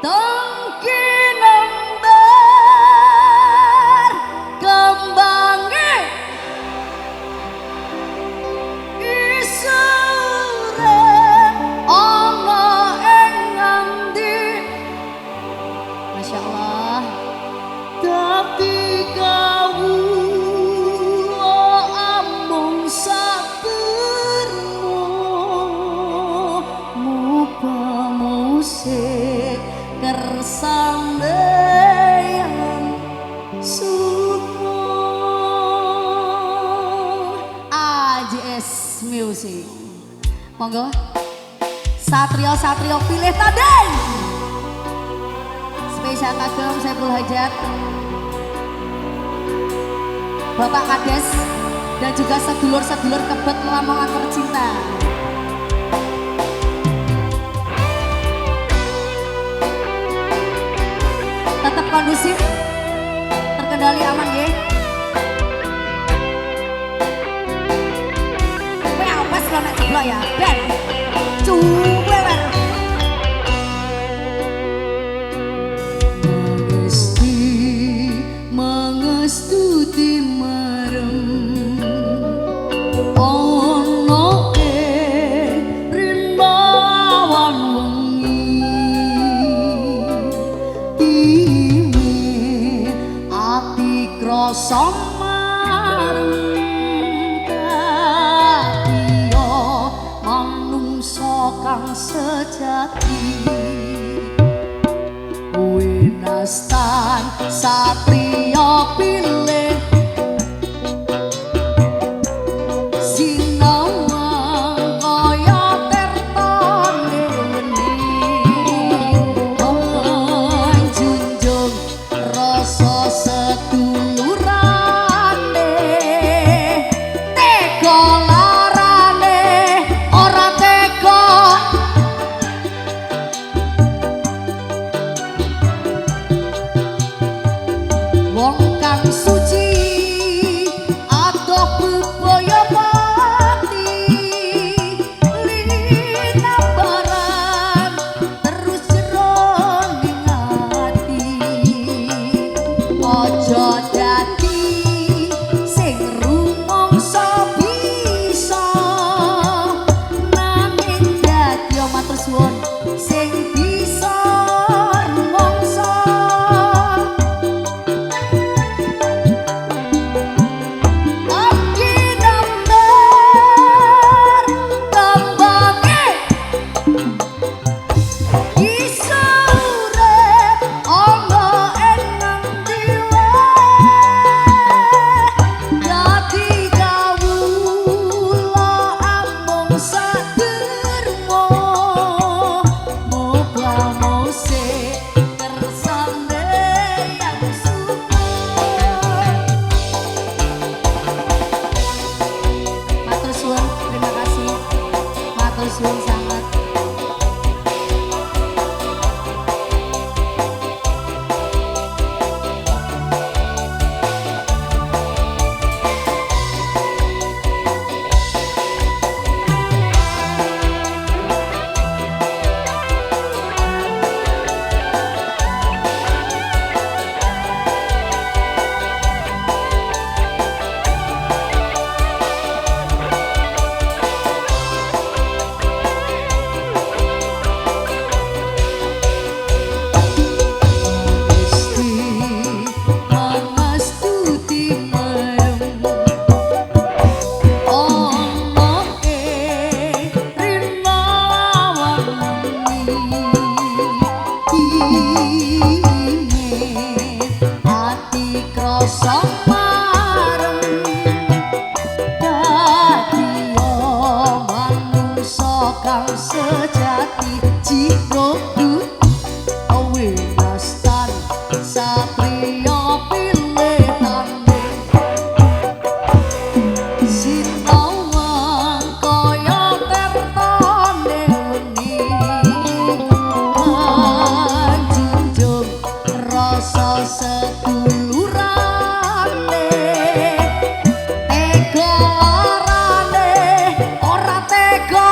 Tengki nembar kembange isure ana ing ngendi. Masya Allah. Tapi kawula amung sapermu muga musik kersambéyan sumo. AJS Music. Monggo satrio pilih tanding. Spesial kagem Saiful Hajat, Bapak Kades, dan juga sedulur-sedulur kebet Lamongan tercinta. Tetap kondusif, terkendali aman ya. Awas lo nek jeblok ya, ben cuwewer. Mengestuti merem ono rimbawan wengi ini ati krasa marem kaya manungsa kang sejati. Winastan satrio pilih sinawang kaya tertone wening menjunjung rasa sedulurane tega larane ora tega. Wong kang suci adoh bebaya pati linabaran terus jroning ati. Aja dadi sing rumangsa bisa nanging dadi matur suwun sing bisa rumangsa. Suwun sangat. Sejati jiroku awe nastan satrio pilih tanding sinawang kaya tertone wening menjunjung rasa sedulurane tega larane ora tega.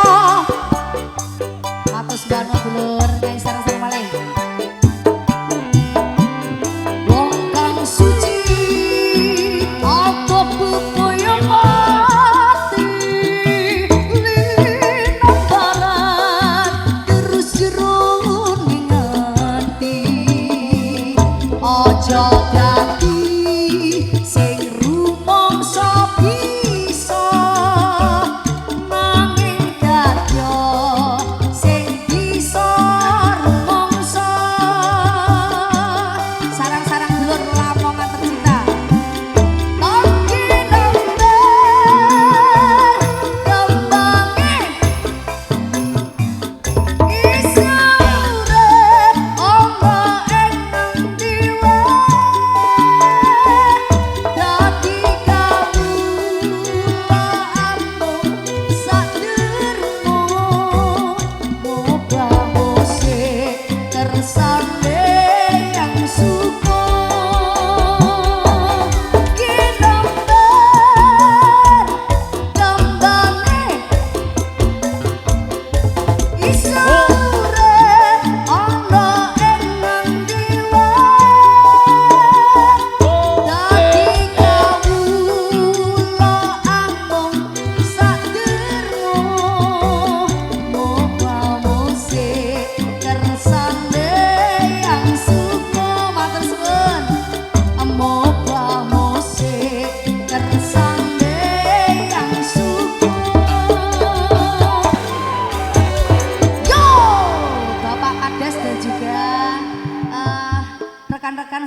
Atus bano dulur, kayak sarang-sarang malih.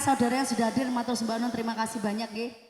saudara yang sudah hadir, matur sembah nuwun, terima kasih banyak nggih.